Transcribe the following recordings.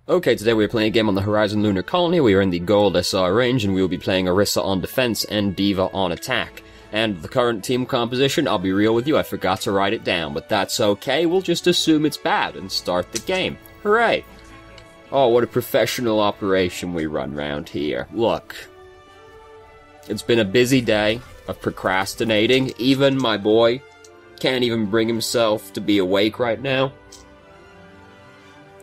Okay, today we are playing a game on the Horizon Lunar Colony. We are in the Gold SR range, and we will be playing Orisa on defense and D.va on attack. And the current team composition, I'll be real with you, I forgot to write it down, but that's okay, we'll just assume it's bad and start the game. Hooray! Oh, what a professional operation we run round here. Look. It's been a busy day of procrastinating. Even my boy can't even bring himself to be awake right now.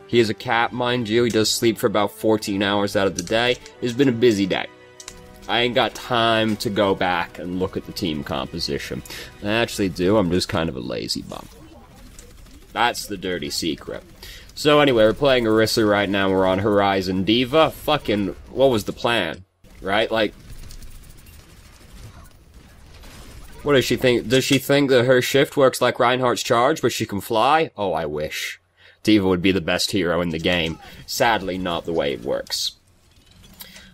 He is a cat, mind you. He does sleep for about 14 hours out of the day. It's been a busy day. I ain't got time to go back and look at the team composition. I actually do. I'm just kind of a lazy bum. That's the dirty secret. So anyway, we're playing Orisa right now. We're on Horizon. D.va, fucking, what was the plan? Right? Like, what does she think? Does she think that her shift works like Reinhardt's charge, but she can fly? Oh, I wish. D.va would be the best hero in the game. Sadly, not the way it works.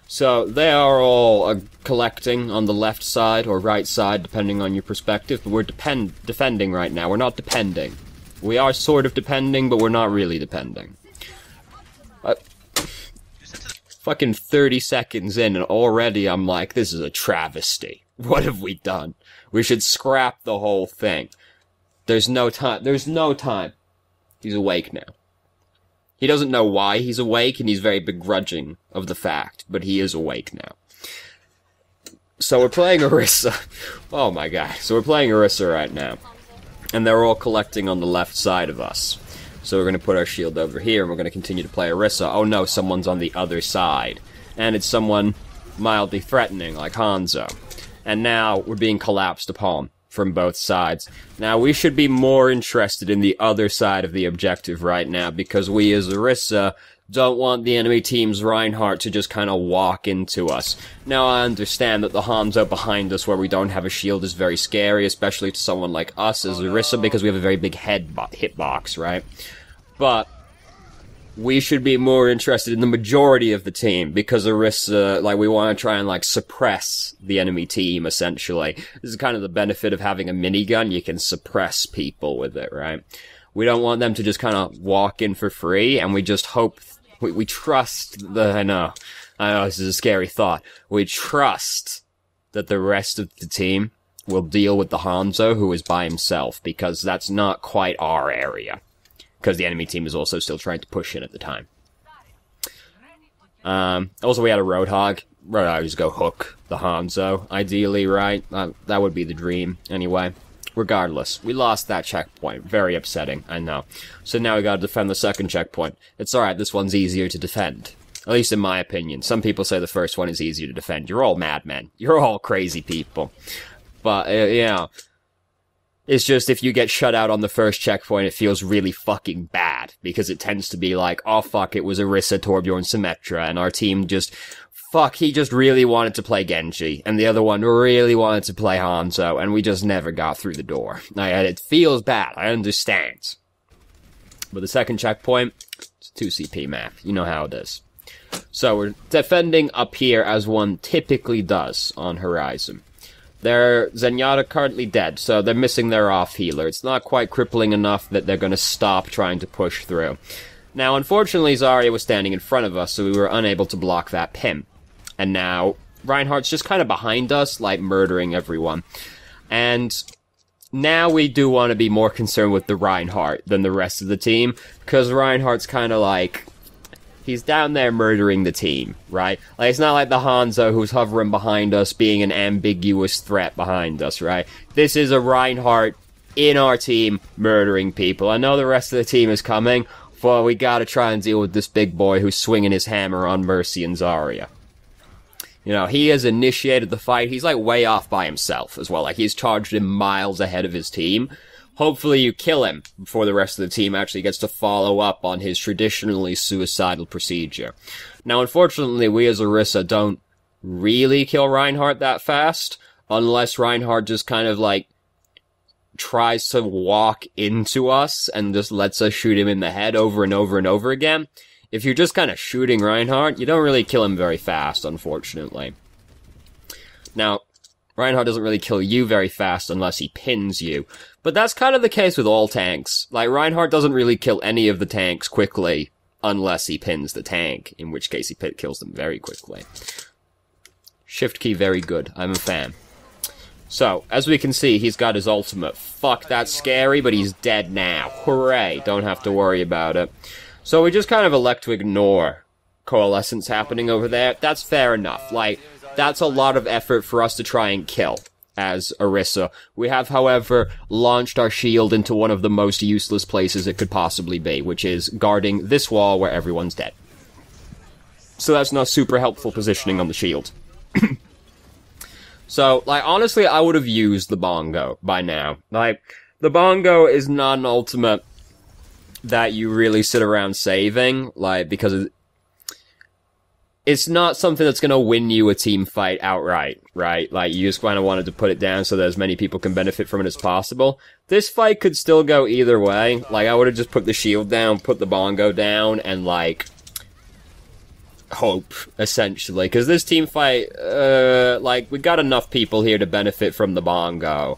So, they are all collecting on the left side or right side, depending on your perspective, but we're defending right now. We're not depending. We are sort of depending, but we're not really depending. Fucking 30 seconds in, and already I'm like, this is a travesty. What have we done? We should scrap the whole thing. There's no time. There's no time. He's awake now. He doesn't know why he's awake, and he's very begrudging of the fact, but he is awake now. So we're playing Orisa. Oh my god. So we're playing Orisa right now. And they're all collecting on the left side of us. So we're going to put our shield over here, and we're going to continue to play Orisa. Oh no, someone's on the other side. And it's someone mildly threatening, like Hanzo. And now we're being collapsed upon from both sides. Now, we should be more interested in the other side of the objective right now, because we as Orisa don't want the enemy team's Reinhardt to just kind of walk into us. Now, I understand that the Hanzo behind us where we don't have a shield is very scary, especially to someone like us as Orisa, because we have a very big hitbox, right? But we should be more interested in the majority of the team, because Orisa, like, we want to try and, like, suppress the enemy team, essentially. This is kind of the benefit of having a minigun. You can suppress people with it, right? We don't want them to just kind of walk in for free, and we just hope, we trust I know, this is a scary thought. We trust that the rest of the team will deal with the Hanzo, who is by himself, because that's not quite our area. Because the enemy team is also still trying to push in at the time. Also, we had a Roadhog. Roadhogs go hook the Hanzo, ideally, right? That would be the dream, anyway. Regardless, we lost that checkpoint. Very upsetting, I know. So now we gotta defend the second checkpoint. It's alright, this one's easier to defend. At least in my opinion. Some people say the first one is easier to defend. You're all madmen. You're all crazy people. But, you know, it's just, if you get shut out on the first checkpoint, it feels really fucking bad, because it tends to be like, oh fuck, it was Orisa, Torbjorn, Symmetra, and our team just, fuck, he just really wanted to play Genji, and the other one really wanted to play Hanzo, and we just never got through the door. It feels bad, I understand. But the second checkpoint, it's 2CP map, you know how it is. So we're defending up here as one typically does on Horizon. Their Zenyatta currently dead, so they're missing their off-healer. It's not quite crippling enough that they're going to stop trying to push through. Now, unfortunately, Zarya was standing in front of us, so we were unable to block that pin. And now, Reinhardt's just kind of behind us, like, murdering everyone. And now we do want to be more concerned with the Reinhardt than the rest of the team, because Reinhardt's kind of like, he's down there murdering the team, right? Like, it's not like the Hanzo who's hovering behind us being an ambiguous threat behind us, right? This is a Reinhardt in our team murdering people. I know the rest of the team is coming, but we gotta try and deal with this big boy who's swinging his hammer on Mercy and Zarya. You know, he has initiated the fight. He's, like, way off by himself as well. Like, he's charged him miles ahead of his team. Hopefully you kill him before the rest of the team actually gets to follow up on his traditionally suicidal procedure. Now, unfortunately, we as Orisa don't really kill Reinhardt that fast, unless Reinhardt just kind of, like, tries to walk into us and just lets us shoot him in the head over and over and over again. If you're just kind of shooting Reinhardt, you don't really kill him very fast, unfortunately. Now, Reinhardt doesn't really kill you very fast unless he pins you. But that's kind of the case with all tanks. Like, Reinhardt doesn't really kill any of the tanks quickly Unless he pins the tank, in which case he kills them very quickly. Shift key, very good. I'm a fan. So, as we can see, he's got his ultimate. Fuck, that's scary, but he's dead now. Hooray, don't have to worry about it. So we just kind of elect to ignore coalescence happening over there. That's fair enough. Like, that's a lot of effort for us to try and kill as Orisa. We have, however, launched our shield into one of the most useless places it could possibly be, which is guarding this wall where everyone's dead. So that's not super helpful positioning on the shield. So, like, honestly, I would have used the bongo by now. Like, the bongo is not an ultimate that you really sit around saving, like, because it's not something that's gonna win you a team fight outright, right? Like, you just kinda wanted to put it down so that as many people can benefit from it as possible. This fight could still go either way. Like, I would have just put the shield down, put the bongo down, and, like, hope, essentially. Because this team fight, like, we got enough people here to benefit from the bongo.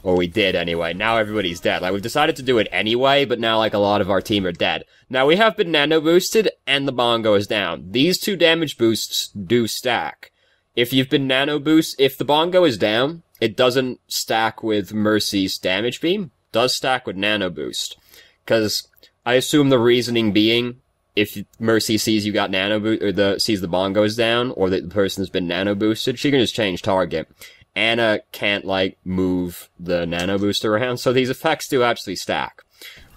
Or we did, anyway. Now everybody's dead. Like, we've decided to do it anyway, but now, like, a lot of our team are dead. Now, we have been nano-boosted, and the bongo is down. These two damage boosts do stack. If you've been nano-boost, if the bongo is down, it doesn't stack with Mercy's damage beam. Does stack with nano-boost. Because I assume the reasoning being, if Mercy sees you got nano-boost, or sees the bongo is down, or that the person has been nano-boosted, she can just change target. Anna can't, like, move the nano booster around, so these effects do actually stack.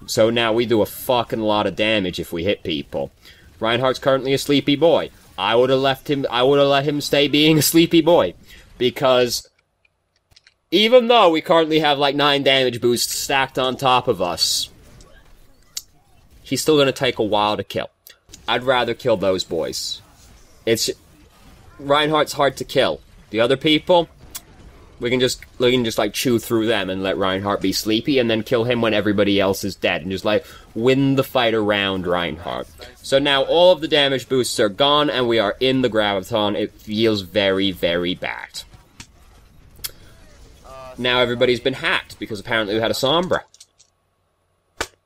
So now we do a fucking lot of damage if we hit people. Reinhardt's currently a sleepy boy. I would have let him stay being a sleepy boy. Because even though we currently have, like, 9 damage boosts stacked on top of us, he's still gonna take a while to kill. I'd rather kill those boys. Reinhardt's hard to kill. The other people, we can just like chew through them and let Reinhardt be sleepy and then kill him when everybody else is dead and just like win the fight around Reinhardt. So now all of the damage boosts are gone and we are in the Graviton. It feels very, very bad. Now everybody's been hacked because apparently we had a Sombra.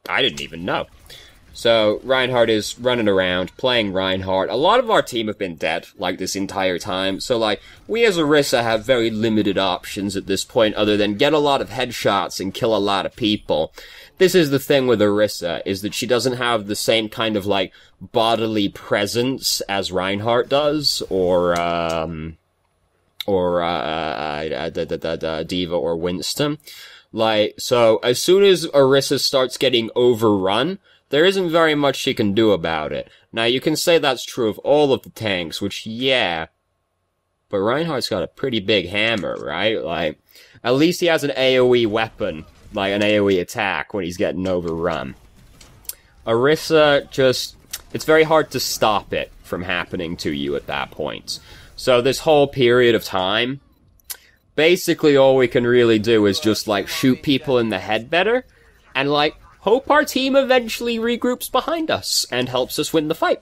I didn't even know. So, Reinhardt is running around, playing Reinhardt. A lot of our team have been dead, like, this entire time. So, like, we as Orisa have very limited options at this point, other than get a lot of headshots and kill a lot of people. This is the thing with Orisa, is that she doesn't have the same kind of, like, bodily presence as Reinhardt does, or D.va or Winston. Like, so, as soon as Orisa starts getting overrun, there isn't very much she can do about it. Now, you can say that's true of all of the tanks, which, yeah, but Reinhardt's got a pretty big hammer, right? Like, at least he has an AoE weapon, like an AoE attack when he's getting overrun. Orisa just, it's very hard to stop it from happening to you at that point. So this whole period of time, basically all we can really do is just, like, shoot people in the head better, and, like, hope our team eventually regroups behind us and helps us win the fight.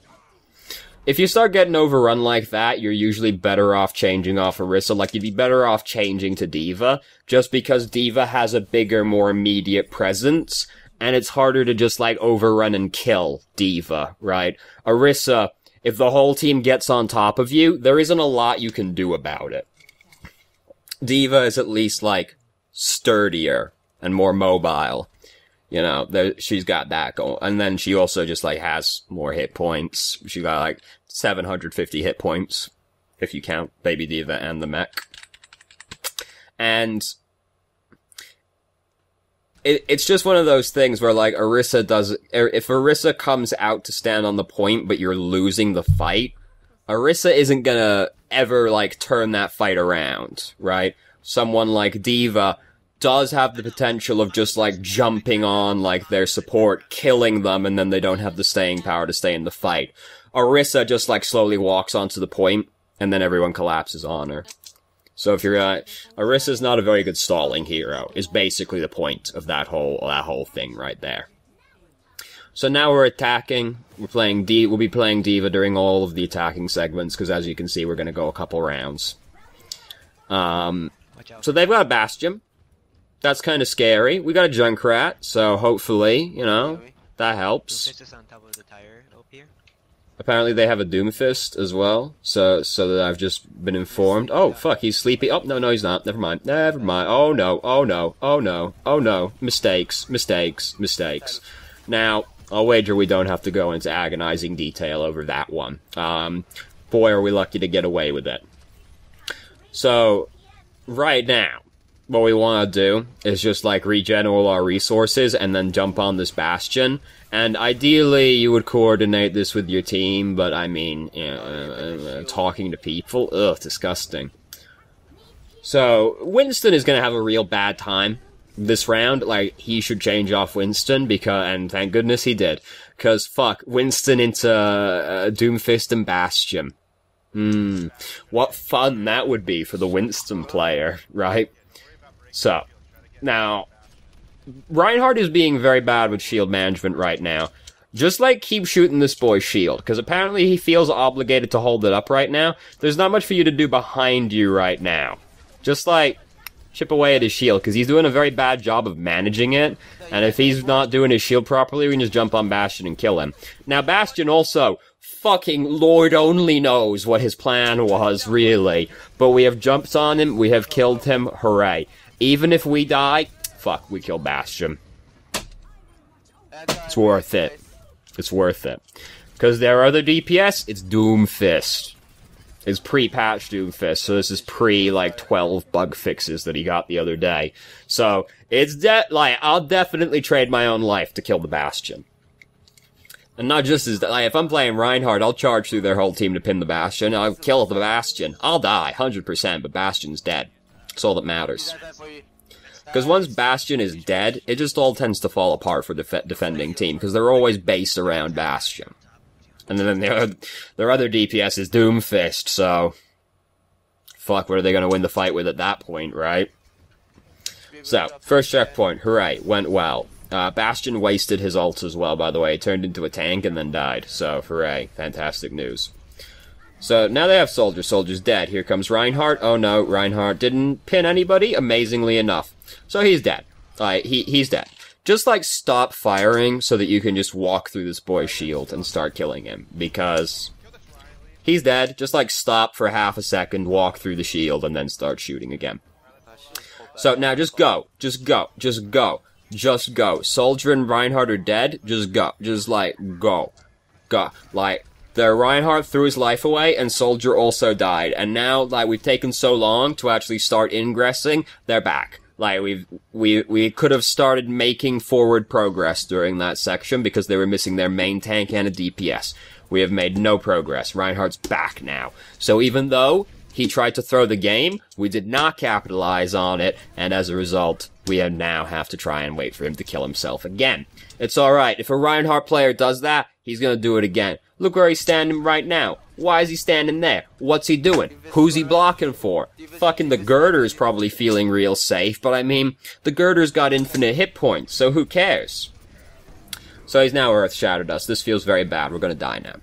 If you start getting overrun like that, you're usually better off changing off Orisa. Like, you'd be better off changing to D.va, just because D.va has a bigger, more immediate presence, and it's harder to just, like, overrun and kill D.va, right? Orisa, if the whole team gets on top of you, there isn't a lot you can do about it. D.va is at least, like, sturdier and more mobile. You know, she's got that going. And then she also just, like, has more hit points. She got, like, 750 hit points, if you count Baby D.va and the mech. And it's just one of those things where, like, if Orisa comes out to stand on the point, but you're losing the fight, Orisa isn't gonna ever, like, turn that fight around, right? Someone like D.va does have the potential of just, like, jumping on, like, their support, killing them, and then they don't have the staying power to stay in the fight. Orisa just, like, slowly walks onto the point, and then everyone collapses on her. So if you're, Orisa's not a very good stalling hero, is basically the point of that whole thing right there. So now we're attacking, we'll be playing D.va during all of the attacking segments, because as you can see, we're gonna go a couple rounds. So they've got a Bastion. That's kind of scary. We got a Junkrat, so hopefully, you know, that helps. Apparently they have a Doomfist as well, so that I've just been informed. Oh, fuck, he's sleepy. Oh, no, he's not. Never mind. Never mind. Oh, no. Oh, no. Oh, no. Oh, no. Mistakes. Mistakes. Mistakes. Now, I'll wager we don't have to go into agonizing detail over that one. Boy, are we lucky to get away with it. So, right now, what we want to do is just, like, regen all our resources and then jump on this bastion. And ideally, you would coordinate this with your team, but I mean, talking to people, ugh, disgusting. So, Winston is going to have a real bad time this round. Like, he should change off Winston, and thank goodness he did. Because, fuck, Winston into Doomfist and Bastion. What fun that would be for the Winston player, right? So, now, Reinhardt is being very bad with shield management right now. Just, like, keep shooting this boy's shield, because apparently he feels obligated to hold it up right now. There's not much for you to do behind you right now. Just, like, chip away at his shield, because he's doing a very bad job of managing it, and if he's not doing his shield properly, we can just jump on Bastion and kill him. Now, Bastion also, fucking Lord only knows what his plan was, really. But we have jumped on him, we have killed him, hooray. Even if we die, fuck, we kill Bastion. It's worth it. It's worth it. Because their other DPS, it's Doomfist. It's pre-patch Doomfist, so this is like, 12 bug fixes that he got the other day. So, it's like, I'll definitely trade my own life to kill the Bastion. And not just as, like, if I'm playing Reinhardt, I'll charge through their whole team to pin the Bastion. I'll kill the Bastion. I'll die, 100%, but Bastion's dead. That's all that matters. Because once Bastion is dead, it just all tends to fall apart for the defending team, because they're always based around Bastion. And then their other DPS is Doomfist, so... Fuck, what are they going to win the fight with at that point, right? So, first checkpoint, hooray, went well. Bastion wasted his ult as well, by the way. He turned into a tank and then died, so hooray, fantastic news. So, now they have Soldier. Soldier's dead. Here comes Reinhardt. Oh no, Reinhardt didn't pin anybody, amazingly enough. So he's dead. He's dead. Just, like, stop firing so that you can just walk through this boy's shield and start killing him. Because he's dead. Just, like, stop for half a second, walk through the shield, and then start shooting again. So, now just go. Just go. Just go. Just go. Soldier and Reinhardt are dead. Just go. Just, like, go. Go. Like... The Reinhardt threw his life away, and Soldier also died. And now, like, we've taken so long to actually start ingressing, they're back. Like, we could have started making forward progress during that section because they were missing their main tank and a DPS. We have made no progress. Reinhardt's back now. So even though he tried to throw the game, we did not capitalize on it, and as a result, we now have to try and wait for him to kill himself again. It's alright. If a Reinhardt player does that, he's gonna do it again. Look where he's standing right now. Why is he standing there? What's he doing? Who's he blocking for? Fucking the Girder's probably feeling real safe, but I mean, the Girder's got infinite hit points, so who cares? So he's now earth-shattered us. This feels very bad. We're gonna die now.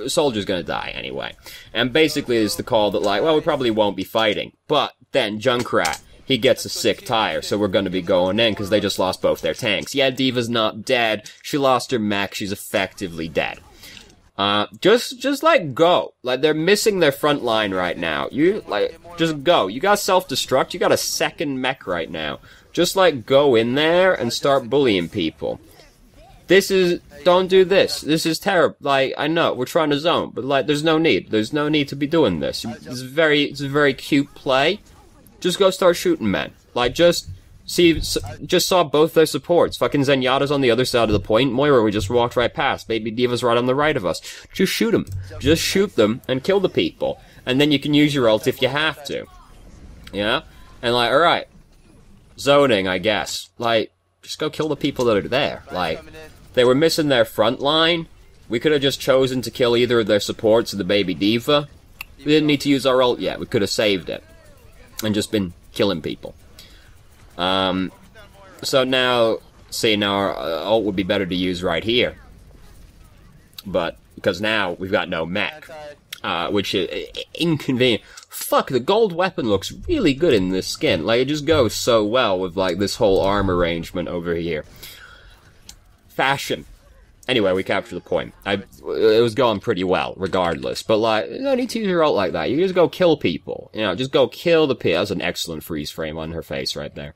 Soldier's gonna die anyway. And basically it's the call that, like, well, we probably won't be fighting. But then Junkrat, he gets a sick tire, so we're gonna be going in, because they just lost both their tanks. Yeah, D.va's not dead. She lost her mech. She's effectively dead. Just like, go. Like, they're missing their front line right now. Just go. You got self-destruct. You got a second mech right now. Just, like, go in there and start bullying people. Don't do this. This is terrible. Like, I know, we're trying to zone, but, like, there's no need. There's no need to be doing this. It's a very cute play. Just go start shooting, man. Like, just saw both their supports. Fucking Zenyatta's on the other side of the point. Moira, we just walked right past. Baby D.va's right on the right of us. Just shoot them. Just shoot them and kill the people. And then you can use your ult if you have to. Yeah? And, like, alright. Zoning, I guess. Like, just go kill the people that are there. Like, they were missing their front line. We could have just chosen to kill either of their supports or the Baby D.va. We didn't need to use our ult yet. We could have saved it. And just been killing people. So now, see, now our ult would be better to use right here. But, because now we've got no mech. Which is inconvenient. Fuck, the gold weapon looks really good in this skin. Like, it just goes so well with, like, this whole arm arrangement over here. Fashion. Anyway, we captured the point. It was going pretty well, regardless. But, like, you don't need to use your ult like that. You just go kill people. You know, just go kill the people. That's an excellent freeze frame on her face right there.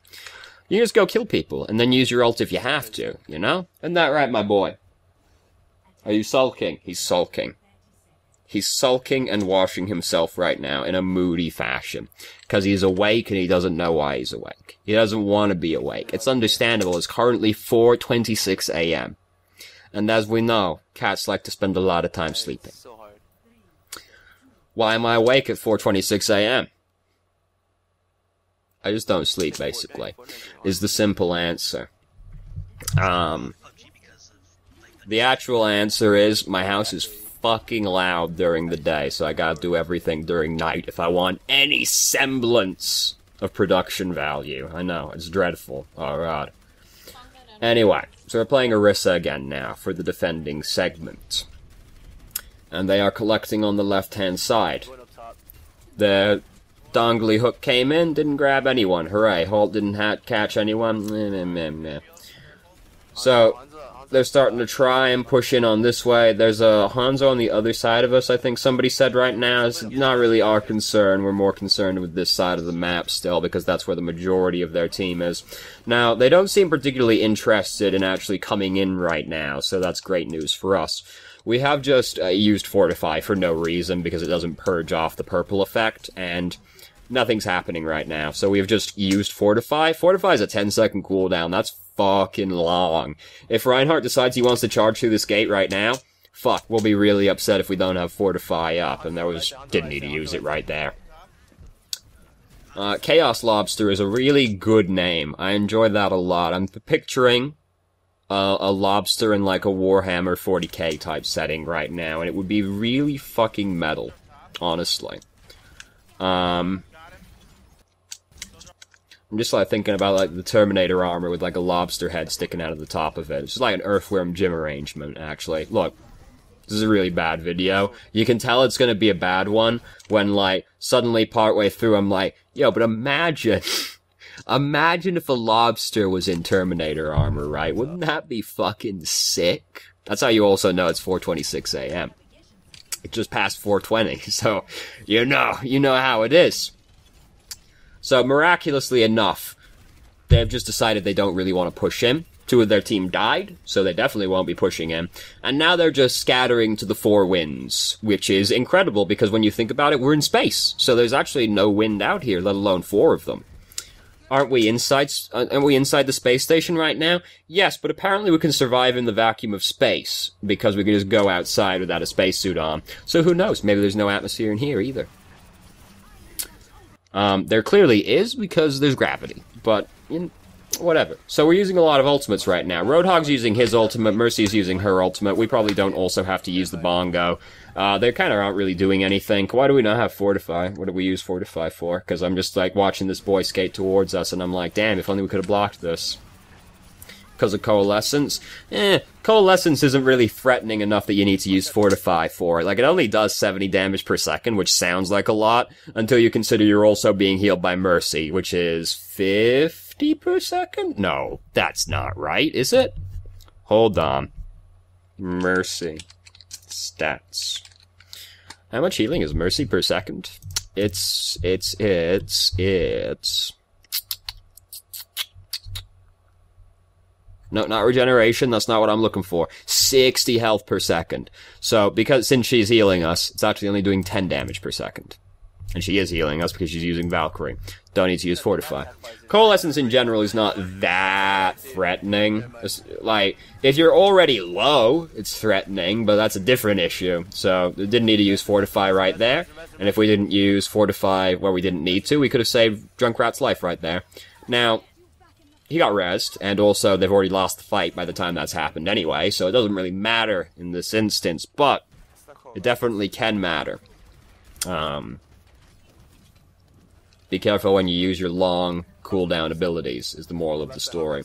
You just go kill people, and then use your ult if you have to, you know? Isn't that right, my boy? Are you sulking? He's sulking. He's sulking and washing himself right now in a moody fashion. Because he's awake and he doesn't know why he's awake. He doesn't want to be awake. It's understandable. It's currently 4:26 a.m. And as we know, cats like to spend a lot of time sleeping. Why am I awake at 4:26 a.m.? I just don't sleep, basically, is the simple answer. The actual answer is, my house is fucking loud during the day, so I gotta do everything during night if I want any semblance of production value. I know, it's dreadful. Alright. Anyway, so we're playing Orisa again now for the defending segment. And they are collecting on the left-hand side. The dongly hook came in, didn't grab anyone. Hooray. Halt didn't catch anyone. So, they're starting to try and push in on this way. There's a Hanzo on the other side of us, I think somebody said right now. It's not really our concern. We're more concerned with this side of the map still, because that's where the majority of their team is. Now, they don't seem particularly interested in actually coming in right now, so that's great news for us. We have just used Fortify for no reason, because it doesn't purge off the purple effect, and nothing's happening right now. So we've just used Fortify. Fortify is a 10-second cooldown. That's fucking long. If Reinhardt decides he wants to charge through this gate right now, fuck, we'll be really upset if we don't have Fortify up, and didn't need to use it right there. Chaos Lobster is a really good name. I enjoy that a lot. I'm picturing a lobster in like a Warhammer 40k type setting right now, and it would be really fucking metal, honestly. I'm just like thinking about like the Terminator armor with like a lobster head sticking out of the top of it. It's just like an earthworm gym arrangement, actually. Look, this is a really bad video. You can tell it's gonna be a bad one when like suddenly partway through I'm like, yo, but imagine, imagine if a lobster was in Terminator armor, right? Wouldn't that be fucking sick? That's how you also know it's 4:26 a.m. It just passed 4:20, so you know how it is. So, miraculously enough, they've just decided they don't really want to push him. 2 of their team died, so they definitely won't be pushing him. And now they're just scattering to the 4 winds, which is incredible, because when you think about it, we're in space. So there's actually no wind out here, let alone 4 of them. Aren't we inside the space station right now? Yes, but apparently we can survive in the vacuum of space, because we can just go outside without a spacesuit on. So who knows, maybe there's no atmosphere in here either. There clearly is, because there's gravity, but, whatever. So we're using a lot of ultimates right now. Roadhog's using his ultimate, Mercy's using her ultimate. We probably don't also have to use the bongo. They kind of aren't really doing anything. Why do we not have Fortify? What do we use Fortify for? Because I'm just, like, watching this boy skate towards us, and I'm like, damn, if only we could have blocked this. Because of Coalescence? Coalescence isn't really threatening enough that you need to use Fortify for it. Like, it only does 70 damage per second, which sounds like a lot, until you consider you're also being healed by Mercy, which is 50 per second? No, that's not right, is it? Hold on. Mercy. Stats. How much healing is Mercy per second? It's... No, not regeneration, that's not what I'm looking for. 60 health per second. So, since she's healing us, it's actually only doing 10 damage per second. And she is healing us because she's using Valkyrie. Don't need to use Fortify. Coalescence in general is not that threatening. Like, if you're already low, it's threatening, but that's a different issue. So, we didn't need to use Fortify right there. And if we didn't use Fortify where we didn't need to, we could have saved Junkrat's life right there. Now, he got rezzed, and also they've already lost the fight by the time that's happened anyway, so it doesn't really matter in this instance, but it definitely can matter. Be careful when you use your long cooldown abilities, is the moral of the story.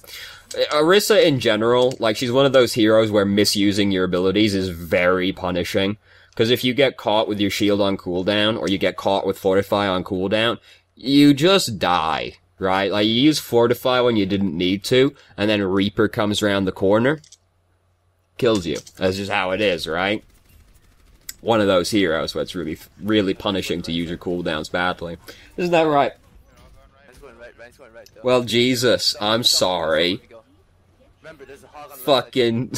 Orisa in general, like, she's one of those heroes where misusing your abilities is very punishing, because if you get caught with your shield on cooldown, or you get caught with Fortify on cooldown, you just die. Right? Like, you use Fortify when you didn't need to, and then Reaper comes around the corner. kills you. That's just how it is, right? One of those heroes where it's really, really punishing to use your cooldowns badly. Isn't that right? Well, Jesus, I'm sorry. Fucking...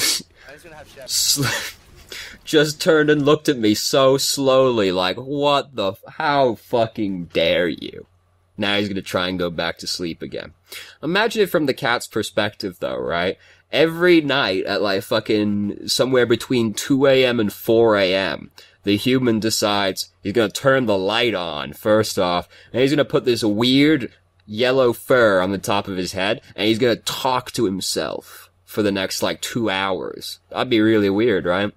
just turned and looked at me so slowly, like, what the... How fucking dare you? Now he's gonna try and go back to sleep again. Imagine it from the cat's perspective, though, right? Every night at, like, fucking somewhere between 2 a.m. and 4 a.m., the human decides he's gonna turn the light on, first off, and he's gonna put this weird yellow fur on the top of his head, and he's gonna talk to himself for the next, like, 2 hours. That'd be really weird, right?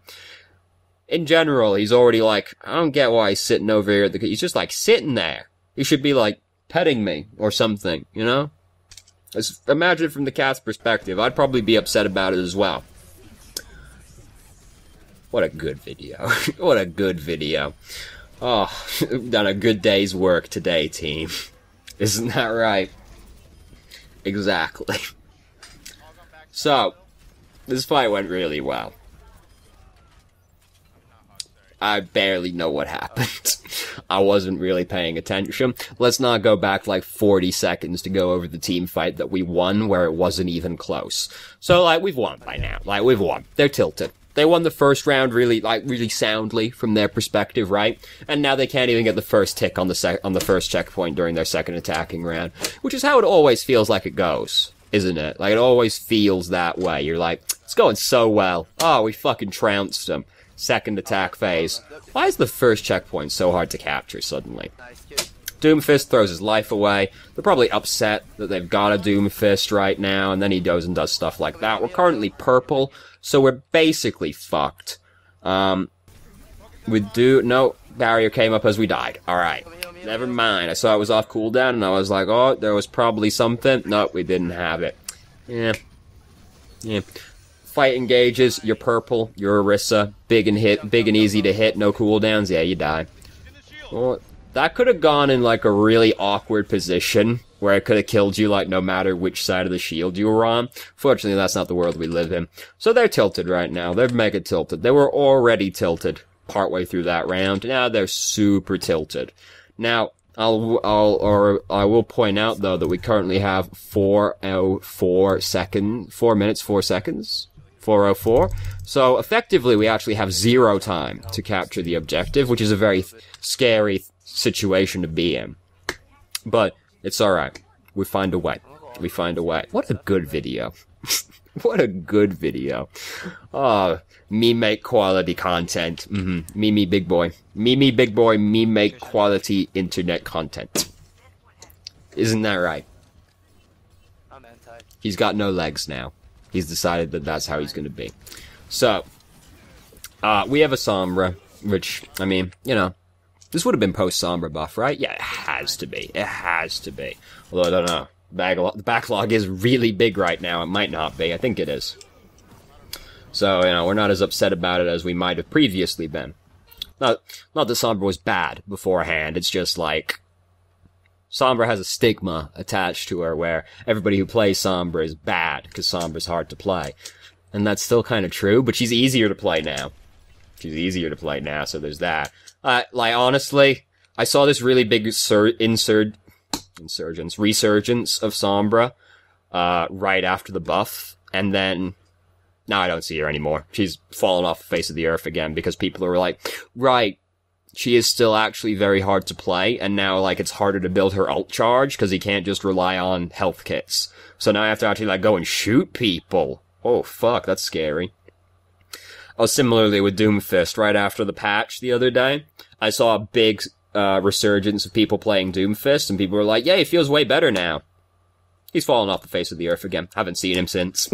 In general, he's already like, I don't get why he's sitting over here. He's just, like, sitting there. He should be, like, petting me or something, you know? Imagine it from the cat's perspective. I'd probably be upset about it as well. What a good video. What a good video. Oh, done a good day's work today, team. Isn't that right? Exactly. So, this fight went really well. I barely know what happened. I wasn't really paying attention. Let's not go back like 40 seconds to go over the team fight that we won where it wasn't even close. So, like, we've won by now. Like, we've won. They're tilted. They won the first round really soundly from their perspective, right? And now they can't even get the first tick on the first checkpoint during their second attacking round. Which is how it always feels like it goes, isn't it? Like, it always feels that way. You're like, it's going so well. Oh, we fucking trounced them. Second attack phase. Why is the first checkpoint so hard to capture suddenly? Doomfist throws his life away. They're probably upset that they've got a Doomfist right now, and then he goes and does stuff like that. We're currently purple, so we're basically fucked. No, barrier came up as we died. Alright. Never mind. I saw it was off cooldown, and I was like, oh, there was probably something. No, we didn't have it. Yeah. Fight engages, you're purple, you're Orisa, big and easy to hit, no cooldowns, yeah, you die. Well, that could have gone in, like, a really awkward position, where it could have killed you, like, no matter which side of the shield you were on. Fortunately, that's not the world we live in. So they're tilted right now, they're mega tilted. They were already tilted partway through that round, now they're super tilted. Now, I will point out, though, that we currently have 4 minutes, 4 seconds? 4:04. So effectively we actually have 0 time to capture the objective, which is a very scary situation to be in. But it's alright. We find a way. We find a way. What a good video. What a good video. Oh, me make quality content. Me big boy. Me big boy, me make quality internet content. Isn't that right? He's got no legs now. He's decided that that's how he's going to be. So, we have a Sombra, which, I mean, you know, this would have been post-Sombra buff, right? Yeah, it has to be. It has to be. Although, I don't know. The backlog is really big right now. It might not be. I think it is. So, you know, we're not as upset about it as we might have previously been. Not that Sombra was bad beforehand. It's just like... Sombra has a stigma attached to her where everybody who plays Sombra is bad because Sombra's hard to play. And that's still kind of true, but she's easier to play now. She's easier to play now, so there's that. Like, honestly, I saw this really big resurgence of Sombra, right after the buff, and then, now I don't see her anymore. She's fallen off the face of the earth again because people are like, right, she is still actually very hard to play, and now, like, it's harder to build her ult charge, because he can't just rely on health kits. So now I have to actually, like, go and shoot people. Oh, fuck, that's scary. Oh, similarly with Doomfist, right after the patch the other day, I saw a big, resurgence of people playing Doomfist, and people were like, yeah, he feels way better now. He's fallen off the face of the earth again. Haven't seen him since.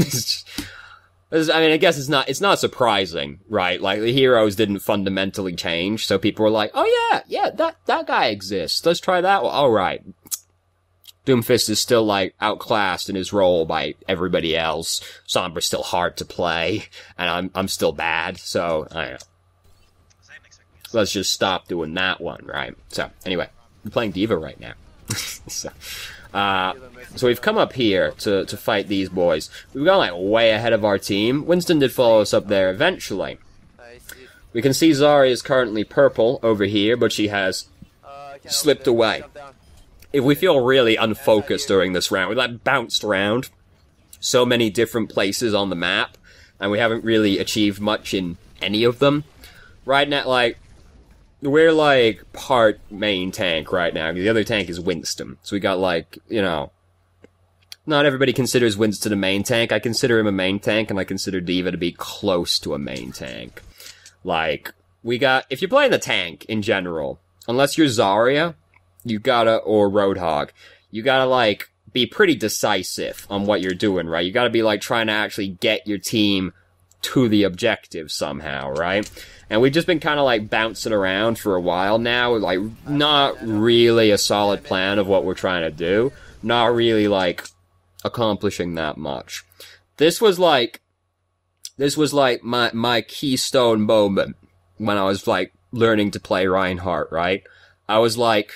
I mean, I guess it's not surprising, right? Like, the heroes didn't fundamentally change, so people were like, oh yeah, that guy exists. Let's try that one. Alright. Doomfist is still, like, outclassed in his role by everybody else. Sombra's still hard to play, and I'm still bad, so, I don't know. Let's just stop doing that one, right? So, anyway, we're playing D.va right now. so, so we've come up here to fight these boys. We've gone, like, way ahead of our team. Winston did follow us up there eventually. We can see Zarya is currently purple over here, but she has slipped away. If we feel really unfocused during this round, we like bounced around so many different places on the map, and we haven't really achieved much in any of them. Right now, like, we're like part main tank right now. The other tank is Winston. So we got like, you know, not everybody considers Winston a main tank. I consider him a main tank, and I consider D.va to be close to a main tank. Like, we got, if you're playing the tank in general, unless you're Zarya, you gotta, or Roadhog, you gotta, like, be pretty decisive on what you're doing, right? You gotta be, like, trying to actually get your team to the objective somehow, right? And we've just been kind of, like, bouncing around for a while now, like, not really a solid plan of what we're trying to do, not really, like, accomplishing that much. This was, like, my keystone moment when I was, like, learning to play Reinhardt, right? I was like,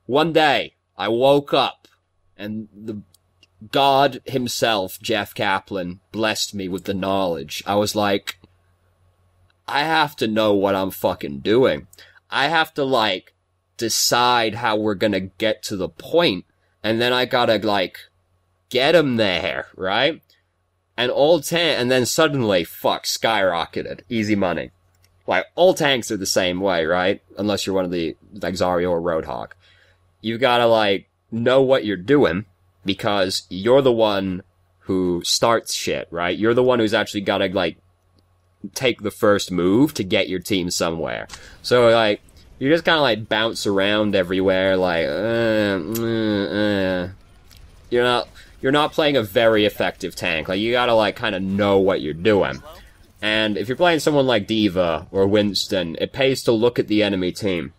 one day, I woke up, and the God himself, Jeff Kaplan, blessed me with the knowledge. I was like, I have to know what I'm fucking doing. I have to, like, decide how we're gonna get to the point, and then I gotta, like, get him there, right? And and then suddenly, fuck, skyrocketed. Easy money. Like, all tanks are the same way, right? Unless you're one of the, like, Zarya or Roadhog. You gotta, like, know what you're doing, because you're the one who starts shit, right? You're the one who's actually gotta, like, take the first move to get your team somewhere. So, like, you just kinda, like, bounce around everywhere, like, You're not playing a very effective tank. Like, you gotta, like, kinda know what you're doing. And if you're playing someone like D.va or Winston, it pays to look at the enemy team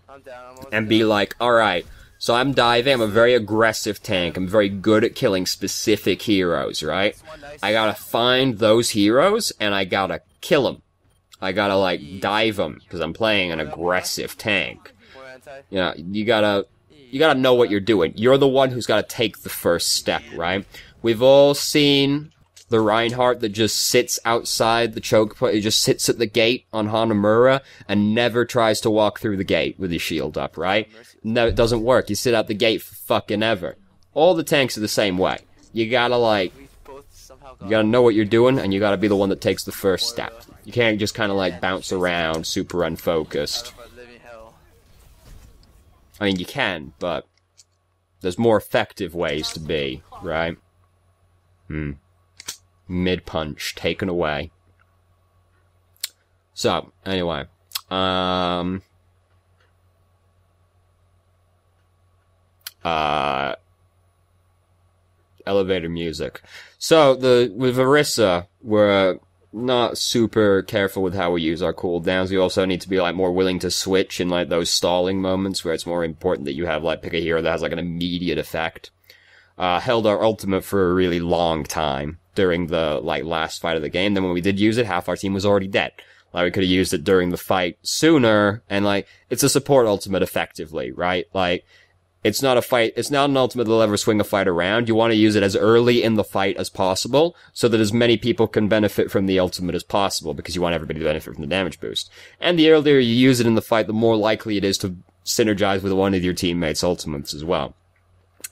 and be like, alright, so I'm diving, I'm a very aggressive tank, I'm very good at killing specific heroes, right? I gotta find those heroes, and I gotta kill them. I gotta, like, dive them, because I'm playing an aggressive tank. You know, you gotta know what you're doing. You're the one who's gotta take the first step, right? We've all seen the Reinhardt that just sits outside the choke point, he just sits at the gate on Hanamura and never tries to walk through the gate with his shield up, right? No, it doesn't work. You sit out the gate for fucking ever. All the tanks are the same way. You gotta, like, you gotta know what you're doing, and you gotta be the one that takes the first step. You can't just kinda, like, bounce around super unfocused. I mean, you can, but there's more effective ways to be, right? Mid-punch taken away. So, anyway. Elevator music. So, with Orisa, we're not super careful with how we use our cooldowns. We also need to be, like, more willing to switch in, like, those stalling moments where it's more important that you have, like, pick a hero that has, like, an immediate effect. Held our ultimate for a really long time during the, like, last fight of the game. Then when we did use it, half our team was already dead. Like, we could have used it during the fight sooner, and, like, it's a support ultimate effectively, right? Like, it's not an ultimate that'll ever swing a fight around. You want to use it as early in the fight as possible, so that as many people can benefit from the ultimate as possible, because you want everybody to benefit from the damage boost. And the earlier you use it in the fight, the more likely it is to synergize with one of your teammates' ultimates as well.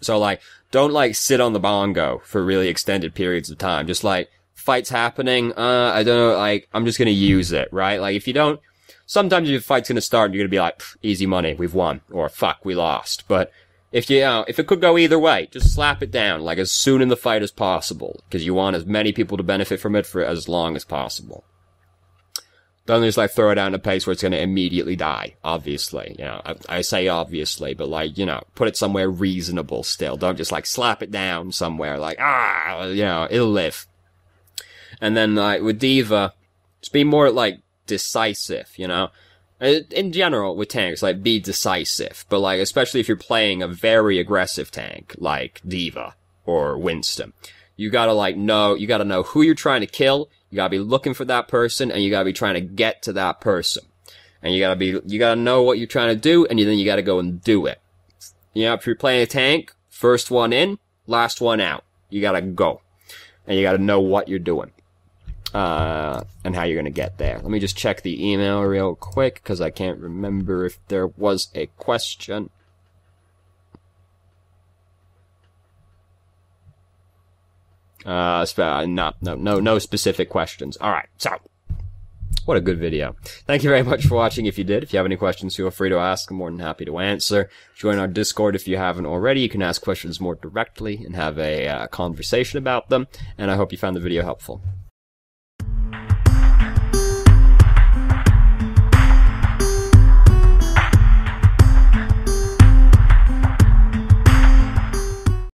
So, like, don't, like, sit on the bongo for really extended periods of time. Just, like, fight's happening, I don't know, like, I'm just gonna use it, right? Like, if you don't, sometimes your fight's gonna start and you're gonna be like, easy money, we've won, or fuck, we lost. But if if it could go either way, just slap it down, like, as soon in the fight as possible, because you want as many people to benefit from it for as long as possible. Don't just, like, throw it out in a pace where it's gonna immediately die, obviously. You know, I say obviously, but, like, you know, put it somewhere reasonable still. Don't just, like, slap it down somewhere, like, you know, it'll live. And then, like, with D.va, just be more, like, decisive, you know? In general, with tanks, like, be decisive. But, like, especially if you're playing a very aggressive tank, like D.va or Winston. You gotta, like, you gotta know who you're trying to kill, you gotta be looking for that person, and you gotta be trying to get to that person. And you gotta know what you're trying to do, and then you gotta go and do it. Yeah, if you're playing a tank, first one in, last one out. You gotta go. And you gotta know what you're doing. And how you're gonna get there. Let me just check the email real quick, because I can't remember if there was a question. No specific questions. Alright, so. What a good video. Thank you very much for watching if you did. If you have any questions, feel free to ask. I'm more than happy to answer. Join our Discord if you haven't already. You can ask questions more directly and have a conversation about them. And I hope you found the video helpful.